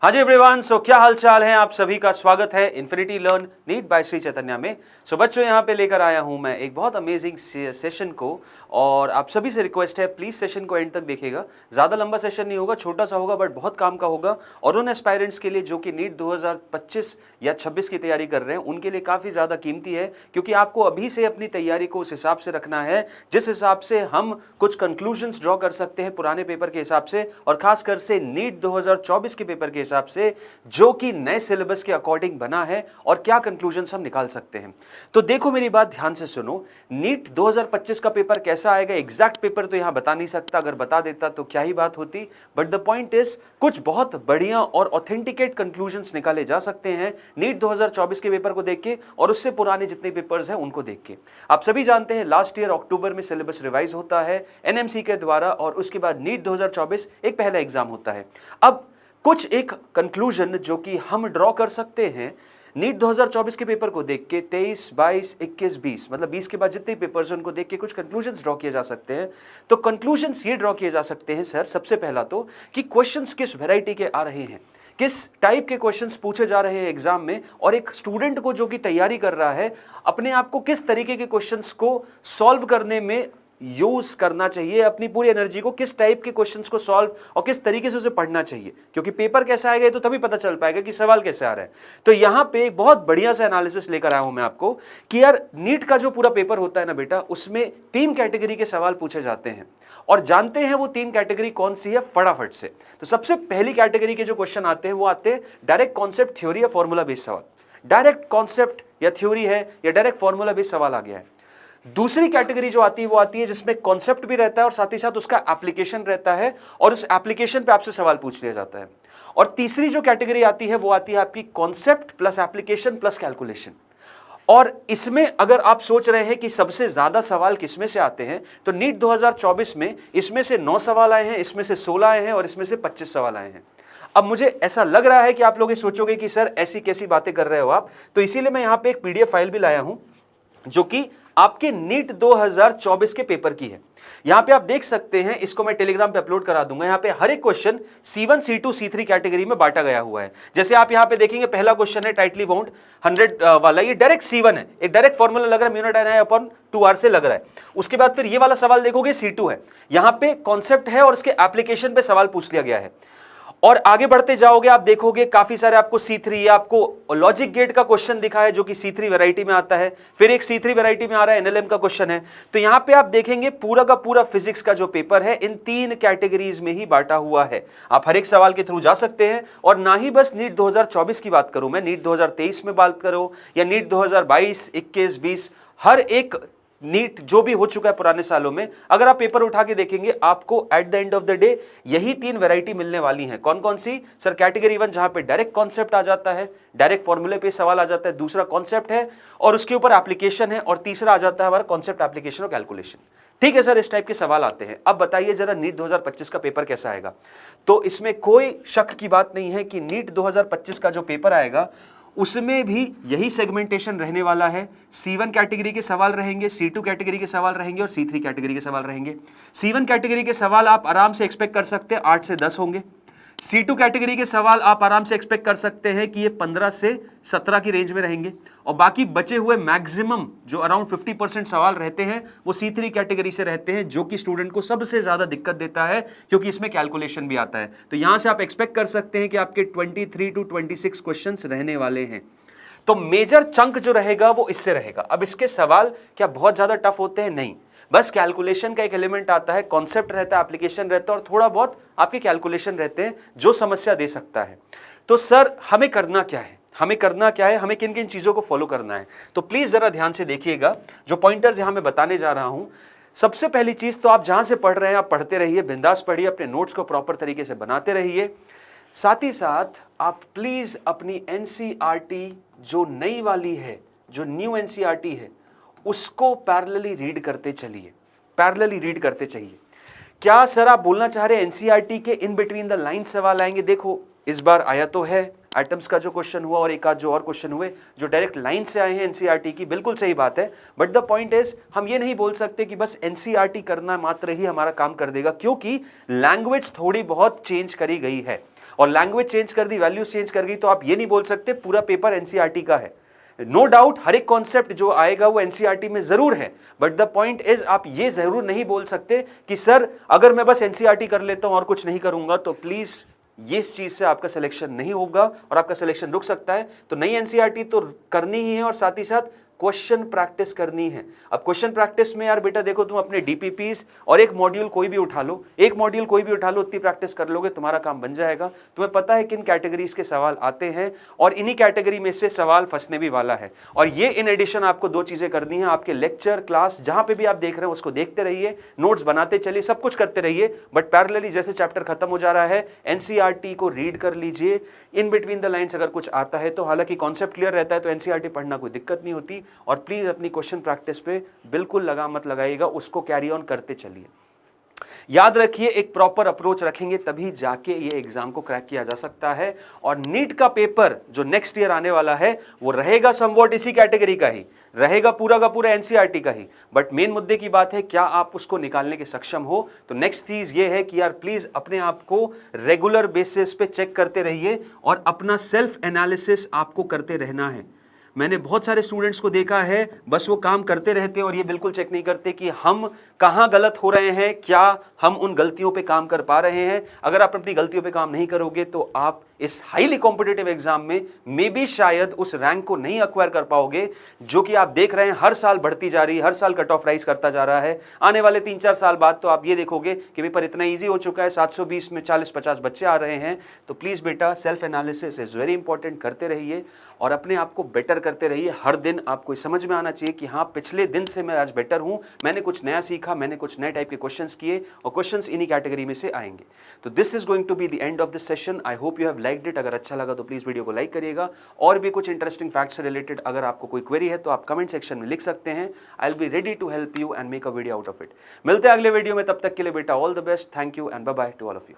हाँ जी एवरीवन, सो क्या हालचाल है आप सभी का स्वागत है infinity learn NEET by Shri Chaitanya में। सो बच्चों, यहाँ पे लेकर आया हूँ मैं एक बहुत अमेजिंग सेशन को और आप सभी से रिक्वेस्ट है प्लीज सेशन को एंड तक देखिएगा। ज़्यादा लंबा सेशन नहीं होगा, छोटा सा होगा बट बहुत काम का होगा और उन एस्पायरेंट्स के लिए जो कि नीट 2025 या 26 की तैयारी कर रहे हैं उनके लिए काफ़ी ज़्यादा कीमती है, क्योंकि आपको अभी से अपनी तैयारी को उस हिसाब से रखना है जिस हिसाब से हम कुछ कंक्लूजन्स ड्रॉ कर सकते हैं पुराने पेपर के हिसाब से और खासकर से नीट 2024 के पेपर के हिसाब से जो कि नए सिलेबस के अकॉर्डिंग बना है और क्या कंक्लूजन्स हम निकाल सकते हैं। तो देखो मेरी बात ध्यान से सुनो, नीट 2025 का पेपर कैसा आएगा एग्जैक्ट पेपर तो यहां बता नहीं सकता, अगर बता देता तो क्या ही बात होती, बट द पॉइंट इज कुछ बहुत बढ़िया और ऑथेंटिकेट कंक्लूजन्स निकाले जा सकते हैं नीट 2024 के पेपर को देख के और उससे पुराने जितने पेपर्स हैं उनको देख के। आप सभी जानते हैं लास्ट ईयर अक्टूबर में सिलेबस रिवाइज होता है एनएमसी के द्वारा और उसके बाद नीट 2024 एक पहला एग्जाम होता है। अब कुछ एक कंक्लूजन जो कि हम ड्रॉ कर सकते हैं नीट 2024 के पेपर को देख के 23, 22, 21, 20 मतलब 20 के बाद जितने पेपर्स हैं उनको देख के कुछ कंक्लूजन्स ड्रॉ किए जा सकते हैं। तो कंक्लूजन्स ये ड्रॉ किए जा सकते हैं सर, सबसे पहला तो कि क्वेश्चंस किस वैरायटी के आ रहे हैं, किस टाइप के क्वेश्चंस पूछे जा रहे हैं एग्जाम में और एक स्टूडेंट को जो कि तैयारी कर रहा है अपने आप को किस तरीके के क्वेश्चंस को सॉल्व करने में यूज करना चाहिए, अपनी पूरी एनर्जी को किस टाइप के क्वेश्चंस को सॉल्व और किस तरीके से उसे पढ़ना चाहिए, क्योंकि पेपर कैसा आएगा तो तभी पता चल पाएगा कि सवाल कैसे आ रहा है। तो यहां पे एक बहुत बढ़िया सा एनालिसिस लेकर आया हूं मैं आपको कि यार नीट का जो पूरा पेपर होता है ना बेटा, उसमें 3 कैटेगरी के सवाल पूछे जाते हैं और जानते हैं वो 3 कैटेगरी कौन सी है फटाफट से। तो सबसे पहली कैटेगरी के जो क्वेश्चन आते हैं वो आते हैं डायरेक्ट कॉन्सेप्ट, थ्योरी या फॉर्मूला बेस्ड सवाल। डायरेक्ट कॉन्सेप्ट या थ्योरी है या डायरेक्ट फॉर्मूला बेस्ड सवाल आ गया है। दूसरी कैटेगरी जो आती है वो आती है जिसमें कॉन्सेप्ट भी रहता है और साथ ही साथ उसका एप्लीकेशन रहता है और उस एप्लीकेशन पे आपसे सवाल पूछ लिया जाता है। और तीसरी जो कैटेगरी आती है वो आती है आपकी concept plus application plus calculation. और इसमें अगर आप सोच रहे हैं कि सबसे ज्यादा सवाल किसमें से आते हैं, तो नीट 2024 में इसमें से 9 सवाल आए हैं, इसमें से 16 आए हैं और इसमें से 25 सवाल आए हैं। अब मुझे ऐसा लग रहा है कि आप लोग ये सोचोगे कि सर ऐसी कैसी बातें कर रहे हो आप, तो इसीलिए मैं यहां पे एक पीडीएफ फाइल भी लाया हूं जो कि आपके नीट 2024 के पेपर की है। यहां पे आप देख सकते हैं, इसको मैं टेलीग्राम पे अपलोड करा दूंगा। यहां पे हर एक question C1, C2, C3 category में बांटा गया हुआ है। जैसे आप यहां पे देखेंगे पहला क्वेश्चन है टाइटली बाउंड 100 वाला, ये डायरेक्ट C1 है, एक डायरेक्ट फॉर्मूला लग रहा है μ/2r से लग रहा है। उसके बाद फिर ये वाला सवाल देखोगे C2 है, यहां पे कॉन्सेप्ट है और उसके एप्लीकेशन पे सवाल पूछ लिया गया है। और आगे बढ़ते जाओगे आप देखोगे काफी सारे आपको C3 या आपको लॉजिक गेट का क्वेश्चन दिखा है जो कि C3 वैरायटी में आता है, फिर एक C3 वैरायटी में आ रहा है NLM का क्वेश्चन है। तो यहां पे आप देखेंगे पूरा का पूरा फिजिक्स का जो पेपर है इन 3 कैटेगरीज में ही बांटा हुआ है। आप हर एक सवाल के थ्रू जा सकते हैं और ना ही बस नीट 2024 की बात करूं मैं, नीट 2023 में बात करो या नीट 2022, 21, 20, हर एक नीट जो भी हो चुका है पुराने सालों में, अगर आप पेपर उठा के देखेंगे आपको at the end of the day यही 3 वैरायटी मिलने वाली हैं। कौन कौन सी सर? कैटेगरी 1 जहां पे डायरेक्ट कॉन्सेप्ट आ जाता है, डायरेक्ट फॉर्मूले पे सवाल आ जाता है, दूसरा कॉन्सेप्ट है और उसके ऊपर एप्लीकेशन है और तीसरा आ जाता है हमारा कॉन्सेप्ट, एप्लीकेशन और कैलकुलेशन। ठीक है सर, इस टाइप के सवाल आते हैं। अब बताइए जरा नीट 2025 का पेपर कैसा आएगा? तो इसमें कोई शक की बात नहीं है कि नीट 2025 का जो पेपर आएगा उसमें भी यही सेगमेंटेशन रहने वाला है। C1 कैटेगरी के सवाल रहेंगे, C2 कैटेगरी के सवाल रहेंगे और C3 कैटेगरी के सवाल रहेंगे। C1 कैटेगरी के सवाल आप आराम से एक्सपेक्ट कर सकते हैं 8 से 10 होंगे। C2 कैटेगरी के सवाल आप आराम से एक्सपेक्ट कर सकते हैं कि ये 15 से 17 की रेंज में रहेंगे और बाकी बचे हुए मैक्सिमम जो अराउंड 50% सवाल रहते हैं वो C3 कैटेगरी से रहते हैं, जो कि स्टूडेंट को सबसे ज्यादा दिक्कत देता है क्योंकि इसमें कैलकुलेशन भी आता है। तो यहां से आप एक्सपेक्ट कर सकते हैं कि आपके 23 to 26 क्वेश्चंस रहने वाले हैं। तो मेजर चंक जो रहेगा वो इससे रहेगा। अब इसके सवाल क्या बहुत ज्यादा टफ होते हैं? नहीं, बस कैलकुलेशन का एक एलिमेंट आता है, कॉन्सेप्ट रहता है, एप्लीकेशन रहता है और थोड़ा बहुत आपके कैलकुलेशन रहते हैं जो समस्या दे सकता है। तो सर हमें करना क्या है, हमें करना क्या है, हमें किन किन चीजों को फॉलो करना है? तो प्लीज जरा ध्यान से देखिएगा जो पॉइंटर्स यहां मैं बताने जा रहा हूं। सबसे पहली चीज तो आप जहां से पढ़ रहे हैं आप पढ़ते रहिए, बिंदास पढ़िए, अपने नोट्स को प्रॉपर तरीके से बनाते रहिए। साथ ही साथ आप प्लीज अपनी NCERT जो नई वाली है, जो न्यू NCERT है, उसको पैरेलली रीड करते चलिए, पैरेलली रीड करते चाहिए। क्या सर आप बोलना चाह रहे हैं NCERT के इन बिटवीन द लाइन सवाल आएंगे? देखो इस बार आया तो है एटम्स का जो क्वेश्चन हुआ और एक आध जो और क्वेश्चन हुए जो डायरेक्ट लाइन से आए हैं NCERT की, बिल्कुल सही बात है। बट द पॉइंट इज हम ये नहीं बोल सकते कि बस NCERT करना मात्र ही हमारा काम कर देगा, क्योंकि लैंग्वेज थोड़ी बहुत चेंज करी गई है और लैंग्वेज चेंज कर दी, वैल्यूज चेंज कर गई, तो आप ये नहीं बोल सकते पूरा पेपर एनसीईआरटी का है। नो डाउट हर एक कॉन्सेप्ट जो आएगा वो एनसीईआरटी में जरूर है, बट द पॉइंट इज आप ये जरूर नहीं बोल सकते कि सर अगर मैं बस एनसीईआरटी कर लेता हूं और कुछ नहीं करूंगा तो प्लीज ये इस चीज से आपका सिलेक्शन नहीं होगा और आपका सिलेक्शन रुक सकता है। तो नई एनसीईआरटी तो करनी ही है और साथ ही साथ क्वेश्चन प्रैक्टिस करनी है। अब क्वेश्चन प्रैक्टिस में यार बेटा देखो, तुम अपने डीपीपीस और एक मॉड्यूल कोई भी उठा लो, एक मॉड्यूल कोई भी उठा लो, उतनी प्रैक्टिस कर लोगे तुम्हारा काम बन जाएगा। तुम्हें पता है किन कैटेगरीज के सवाल आते हैं और इन्हीं कैटेगरी में से सवाल फंसने भी वाला है। और ये इन एडिशन आपको दो चीजें करनी है, आपके लेक्चर क्लास जहां पे भी आप देख रहे हैं उसको देखते रहिए, नोट्स बनाते चलिए, सब कुछ करते रहिए, बट पैरेलली जैसे चैप्टर खत्म हो जा रहा है एनसीईआरटी को रीड कर लीजिए। इन बिटवीन द लाइन्स अगर कुछ आता है तो, हालांकि कॉन्सेप्ट क्लियर रहता है तो एनसीईआरटी पढ़ना कोई दिक्कत नहीं होती। और प्लीज अपनी क्वेश्चन प्रैक्टिस पे बिल्कुल लगाम मत लगाइएगा, उसको कैरी ऑन करते चलिए। याद रखिए एक प्रॉपर अप्रोच रखेंगे तभी जाके ये एग्जाम को क्रैक किया जा सकता है। और नीट का पेपर जो नेक्स्ट ईयर आने वाला है वो रहेगा समवॉट इसी कैटेगरी का ही रहेगा, पूरा का पूरा एनसीईआरटी का ही, बट मेन मुद्दे की बात है क्या आप उसको निकालने के सक्षम हो। तो नेक्स्ट चीज ये है कि यार प्लीज अपने आप को रेगुलर बेसिस पे चेक करते रहिए और अपना सेल्फ एनालिसिस आपको करते रहना है। मैंने बहुत सारे स्टूडेंट्स को देखा है बस वो काम करते रहते हैं और ये बिल्कुल चेक नहीं करते कि हम कहाँ गलत हो रहे हैं, क्या हम उन गलतियों पे काम कर पा रहे हैं। अगर आप अपनी गलतियों पे काम नहीं करोगे तो आप इस हाईली कॉम्पिटिटिव एग्जाम में मे बी शायद उस रैंक को नहीं एक्वायर कर पाओगे जो कि आप देख रहे हैं हर साल बढ़ती जा रही है, हर साल कट ऑफ राइज करता जा रहा है। आने वाले 3-4 साल बाद तो आप ये देखोगे कि पेपर इतना ईजी हो चुका है, 720 में 40-50 बच्चे आ रहे हैं। तो प्लीज बेटा self analysis is very important, करते रहिए और अपने आप को बेटर करते रहिए। हर दिन आपको समझ में आना चाहिए कि हाँ पिछले दिन से मैं आज बेटर हूं, मैंने कुछ नया सीखा, मैंने कुछ नए टाइप के क्वेश्चंस किए और क्वेश्चंस इन्हीं कैटेगरी में से आएंगे। तो this is going to be the end of this session. I hope you have liked it. अगर अच्छा लगा तो प्लीज वीडियो को लाइक करिएगा। और भी कुछ इंटरेस्टिंग फैक्ट्स से रिलेटेड अगर आपको कोई क्वेरी है तो आप कमेंट सेक्शन में लिख सकते हैं। I will be ready to help you and make a video out of it. मिलते हैं अगले वीडियो में, तब तक के लिए बेटा all the best, thank you and bye bye to all of you.